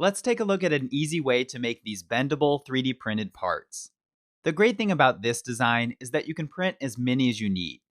Let's take a look at an easy way to make these bendable 3D printed parts. The great thing about this design is that you can print as many as you need.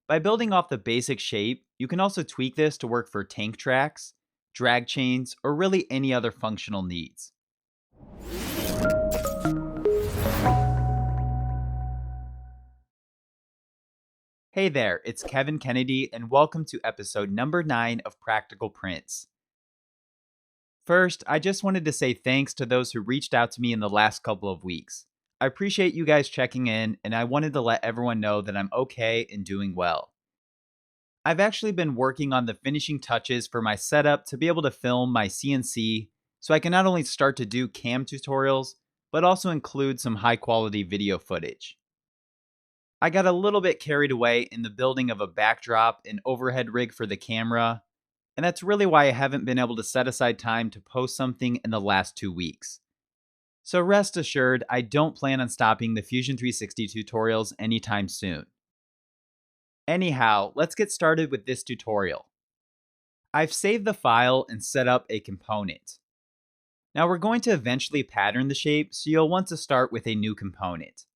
By building off the basic shape, you can also tweak this to work for tank tracks, drag chains, or really any other functional needs. Hey there, it's Kevin Kennedy, and welcome to episode number 9 of Practical Prints. First, I just wanted to say thanks to those who reached out to me in the last couple of weeks. I appreciate you guys checking in, and I wanted to let everyone know that I'm okay and doing well. I've actually been working on the finishing touches for my setup to be able to film my CNC so I can not only start to do cam tutorials, but also include some high quality video footage. I got a little bit carried away in the building of a backdrop and overhead rig for the camera, and that's really why I haven't been able to set aside time to post something in the last 2 weeks. So rest assured, I don't plan on stopping the Fusion 360 tutorials anytime soon. Anyhow, let's get started with this tutorial. I've saved the file and set up a component. Now we're going to eventually pattern the shape, so you'll want to start with a new component.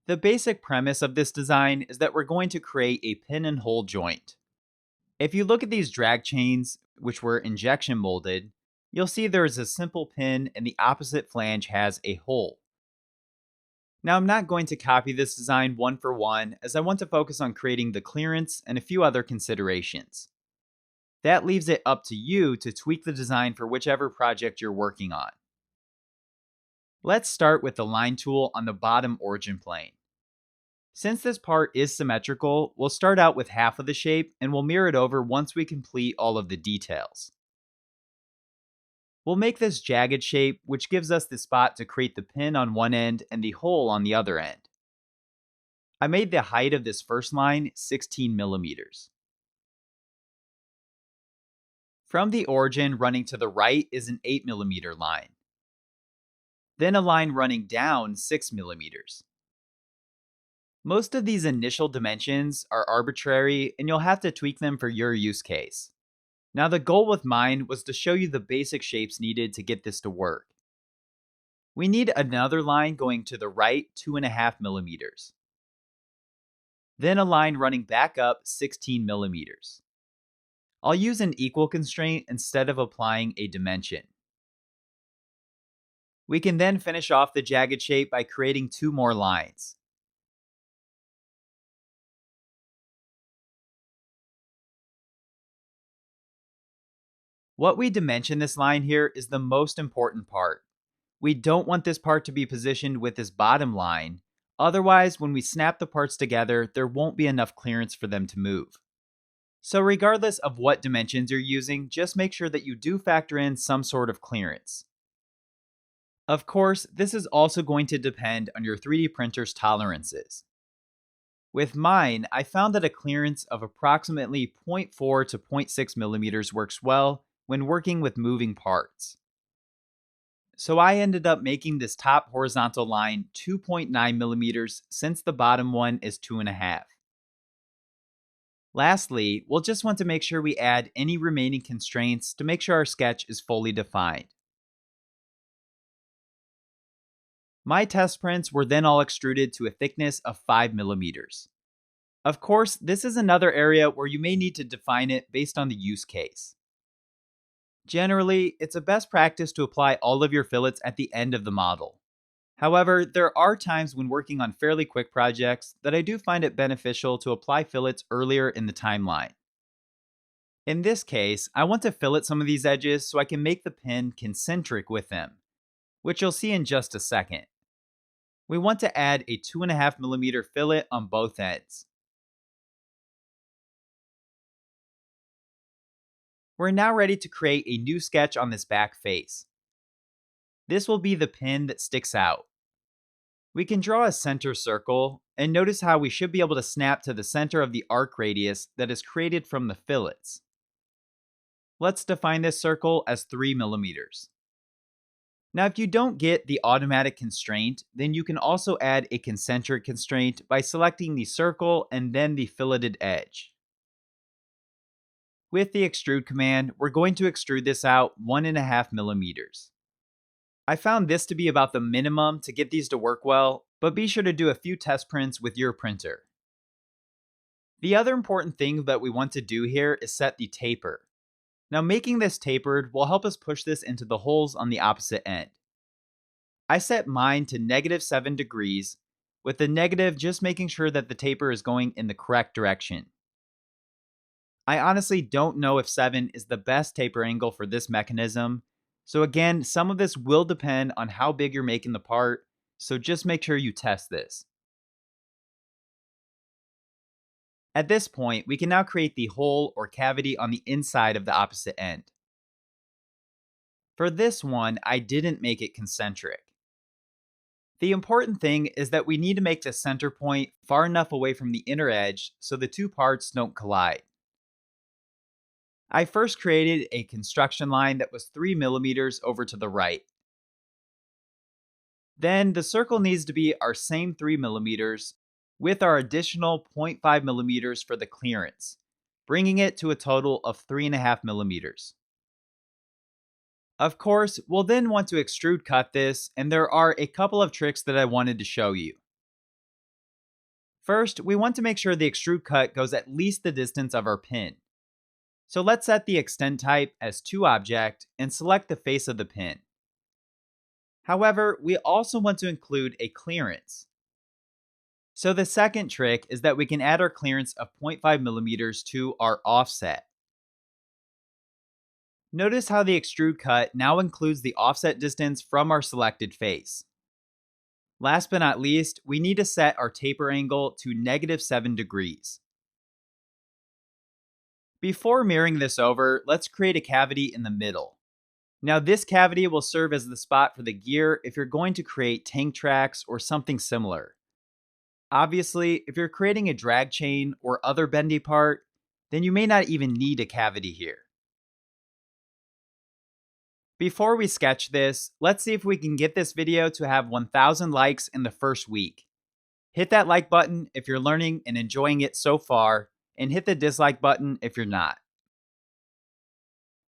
The basic premise of this design is that we're going to create a pin and hole joint. If you look at these drag chains, which were injection molded, you'll see there is a simple pin and the opposite flange has a hole. Now I'm not going to copy this design one for one, as I want to focus on creating the clearance and a few other considerations. That leaves it up to you to tweak the design for whichever project you're working on. Let's start with the line tool on the bottom origin plane. Since this part is symmetrical, we'll start out with half of the shape and we'll mirror it over once we complete all of the details. We'll make this jagged shape, which gives us the spot to create the pin on one end and the hole on the other end. I made the height of this first line 16 millimeters. From the origin running to the right is an 8 millimeter line. Then a line running down 6 millimeters. Most of these initial dimensions are arbitrary and you'll have to tweak them for your use case. Now the goal with mine was to show you the basic shapes needed to get this to work. We need another line going to the right 2.5 millimeters. Then a line running back up 16 millimeters. I'll use an equal constraint instead of applying a dimension. We can then finish off the jagged shape by creating 2 more lines. What we dimension this line here is the most important part. We don't want this part to be positioned with this bottom line, otherwise when we snap the parts together, there won't be enough clearance for them to move. So regardless of what dimensions you're using, just make sure that you do factor in some sort of clearance. Of course, this is also going to depend on your 3D printer's tolerances. With mine, I found that a clearance of approximately 0.4 to 0.6 millimeters works well when working with moving parts. So I ended up making this top horizontal line 2.9 millimeters since the bottom one is 2.5. Lastly, we'll just want to make sure we add any remaining constraints to make sure our sketch is fully defined. My test prints were then all extruded to a thickness of 5 millimeters. Of course, this is another area where you may need to define it based on the use case. Generally, it's a best practice to apply all of your fillets at the end of the model. However, there are times when working on fairly quick projects that I do find it beneficial to apply fillets earlier in the timeline. In this case, I want to fillet some of these edges so I can make the pin concentric with them, which you'll see in just a second. We want to add a 2.5 millimeter fillet on both ends. We're now ready to create a new sketch on this back face. This will be the pin that sticks out. We can draw a center circle, and notice how we should be able to snap to the center of the arc radius that is created from the fillets. Let's define this circle as 3 millimeters. Now if you don't get the automatic constraint, then you can also add a concentric constraint by selecting the circle and then the filleted edge. With the extrude command, we're going to extrude this out 1.5 millimeters. I found this to be about the minimum to get these to work well, but be sure to do a few test prints with your printer. The other important thing that we want to do here is set the taper. Now, making this tapered will help us push this into the holes on the opposite end. I set mine to -7 degrees, with the negative just making sure that the taper is going in the correct direction. I honestly don't know if 7 is the best taper angle for this mechanism, so again, some of this will depend on how big you're making the part, so just make sure you test this. At this point, we can now create the hole or cavity on the inside of the opposite end. For this one, I didn't make it concentric. The important thing is that we need to make the center point far enough away from the inner edge so the two parts don't collide. I first created a construction line that was 3 millimeters over to the right. Then the circle needs to be our same 3 millimeters with our additional 0.5 millimeters for the clearance, bringing it to a total of 3.5 millimeters. Of course, we'll then want to extrude cut this, and there are a couple of tricks that I wanted to show you. First, we want to make sure the extrude cut goes at least the distance of our pin. So let's set the extend type as toObject and select the face of the pin. However, we also want to include a clearance. So the second trick is that we can add our clearance of 0.5 millimeters to our offset. Notice how the extrude cut now includes the offset distance from our selected face. Last but not least, we need to set our taper angle to -7 degrees. Before mirroring this over, let's create a cavity in the middle. Now this cavity will serve as the spot for the gear if you're going to create tank tracks or something similar. Obviously, if you're creating a drag chain or other bendy part, then you may not even need a cavity here. Before we sketch this, let's see if we can get this video to have 1,000 likes in the first week. Hit that like button if you're learning and enjoying it so far, and hit the dislike button if you're not.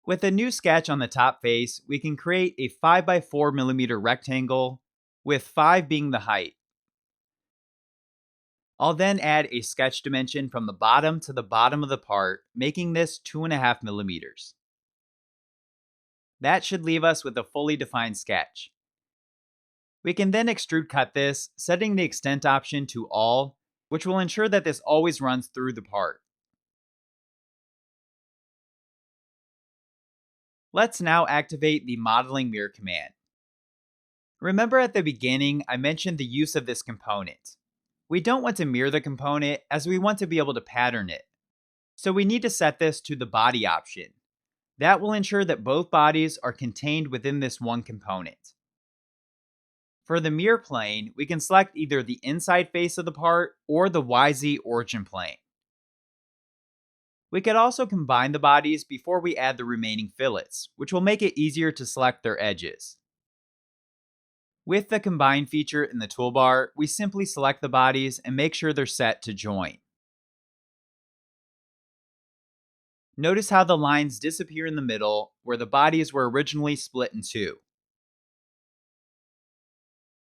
With a new sketch on the top face, we can create a 5x4 millimeter rectangle, with 5 being the height. I'll then add a sketch dimension from the bottom to the bottom of the part, making this 2.5 millimeters. That should leave us with a fully defined sketch. We can then extrude cut this, setting the extent option to all, which will ensure that this always runs through the part. Let's now activate the modeling mirror command. Remember at the beginning, I mentioned the use of this component. We don't want to mirror the component as we want to be able to pattern it. So we need to set this to the body option. That will ensure that both bodies are contained within this one component. For the mirror plane, we can select either the inside face of the part or the YZ origin plane. We could also combine the bodies before we add the remaining fillets, which will make it easier to select their edges. With the combine feature in the toolbar, we simply select the bodies and make sure they're set to join. Notice how the lines disappear in the middle where the bodies were originally split in two.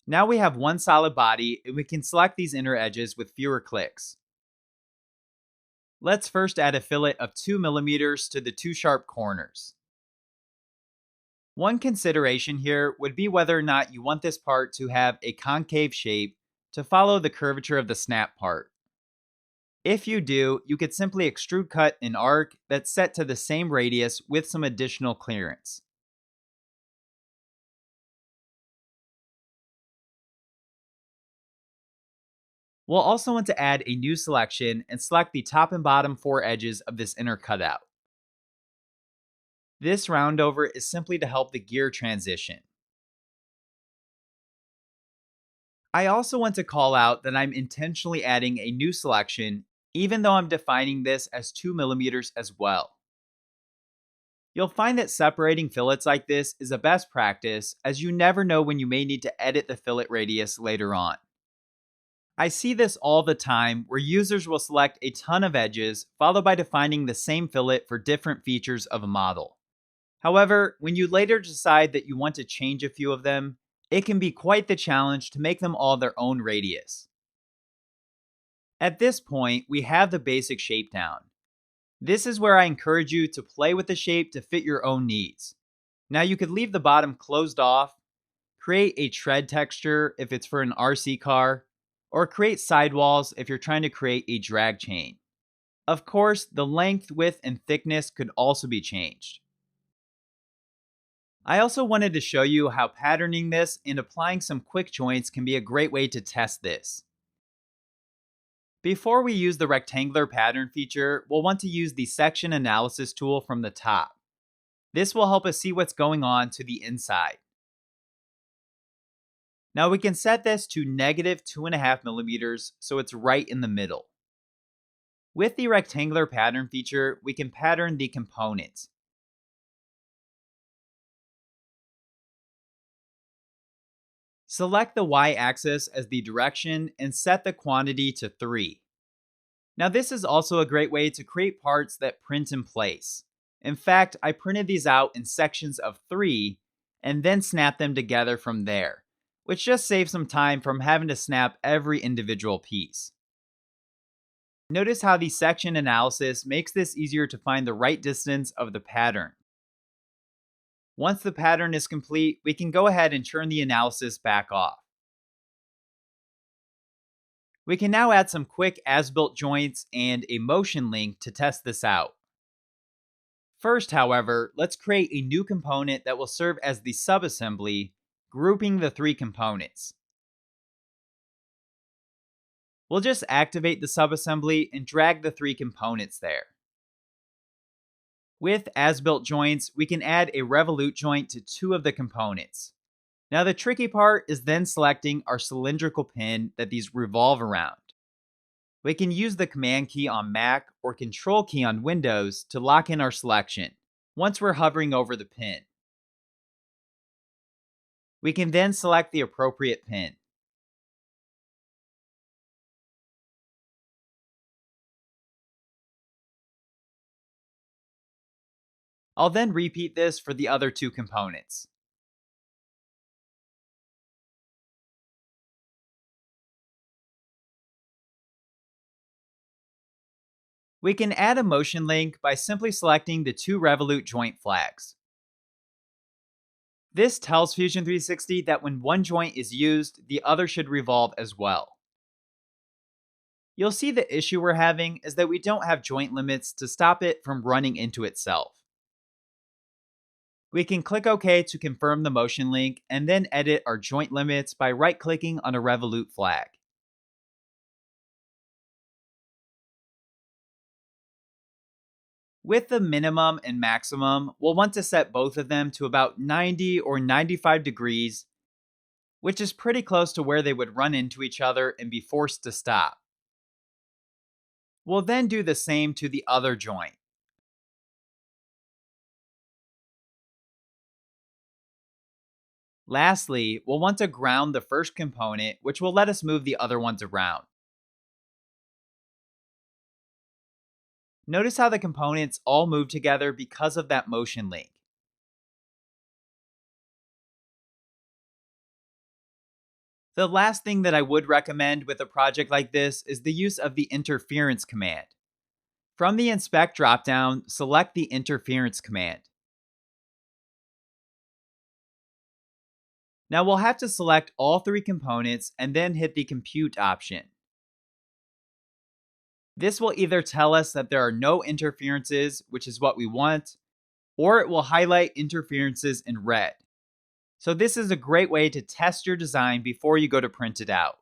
Now we have one solid body and we can select these inner edges with fewer clicks. Let's first add a fillet of 2 millimeters to the two sharp corners. One consideration here would be whether or not you want this part to have a concave shape to follow the curvature of the snap part. If you do, you could simply extrude cut an arc that's set to the same radius with some additional clearance. We'll also want to add a new selection and select the top and bottom 4 edges of this inner cutout. This roundover is simply to help the gear transition. I also want to call out that I'm intentionally adding a new selection, even though I'm defining this as 2 millimeters as well. You'll find that separating fillets like this is a best practice, as you never know when you may need to edit the fillet radius later on. I see this all the time where users will select a ton of edges, followed by defining the same fillet for different features of a model. However, when you later decide that you want to change a few of them, it can be quite the challenge to make them all their own radius. At this point, we have the basic shape down. This is where I encourage you to play with the shape to fit your own needs. Now you could leave the bottom closed off, create a tread texture if it's for an RC car, or create sidewalls if you're trying to create a drag chain. Of course, the length, width, and thickness could also be changed. I also wanted to show you how patterning this and applying some quick joints can be a great way to test this. Before we use the rectangular pattern feature, we'll want to use the section analysis tool from the top. This will help us see what's going on to the inside. Now we can set this to -2.5 mm so it's right in the middle. With the rectangular pattern feature, we can pattern the components. Select the y-axis as the direction and set the quantity to 3. Now this is also a great way to create parts that print in place. In fact, I printed these out in sections of 3 and then snapped them together from there, which just saves some time from having to snap every individual piece. Notice how the section analysis makes this easier to find the right distance of the pattern. Once the pattern is complete, we can go ahead and turn the analysis back off. We can now add some quick as-built joints and a motion link to test this out. First, however, let's create a new component that will serve as the subassembly, grouping the 3 components. We'll just activate the subassembly and drag the 3 components there. With as-built joints, we can add a revolute joint to 2 of the components. Now the tricky part is then selecting our cylindrical pin that these revolve around. We can use the Command key on Mac or Control key on Windows to lock in our selection once we're hovering over the pin. We can then select the appropriate pin. I'll then repeat this for the other 2 components. We can add a motion link by simply selecting the 2 revolute joint flags. This tells Fusion 360 that when one joint is used, the other should revolve as well. You'll see the issue we're having is that we don't have joint limits to stop it from running into itself. We can click OK to confirm the motion link and then edit our joint limits by right-clicking on a revolute flag. With the minimum and maximum, we'll want to set both of them to about 90 or 95 degrees, which is pretty close to where they would run into each other and be forced to stop. We'll then do the same to the other joint. Lastly, we'll want to ground the first component, which will let us move the other ones around. Notice how the components all move together because of that motion link. The last thing that I would recommend with a project like this is the use of the interference command. From the Inspect dropdown, select the interference command. Now we'll have to select all 3 components and then hit the Compute option. This will either tell us that there are no interferences, which is what we want, or it will highlight interferences in red. So this is a great way to test your design before you go to print it out.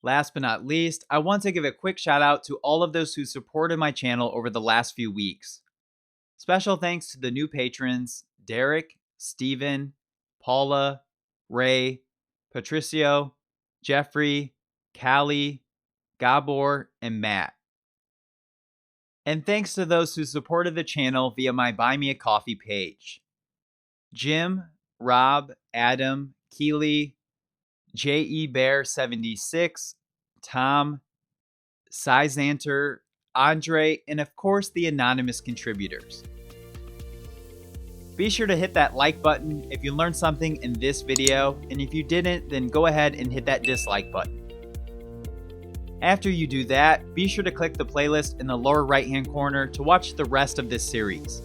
Last but not least, I want to give a quick shout out to all of those who supported my channel over the last few weeks. Special thanks to the new patrons, Derek, Steven, Paula, Ray, Patricio, Jeffrey, Callie, Gabor, and Matt. And thanks to those who supported the channel via my Buy Me a Coffee page. Jim, Rob, Adam, Keely, JEBear76, Tom, Sizanter, Andre, and of course the anonymous contributors. Be sure to hit that like button if you learned something in this video, and if you didn't, then go ahead and hit that dislike button. After you do that, be sure to click the playlist in the lower right hand corner to watch the rest of this series.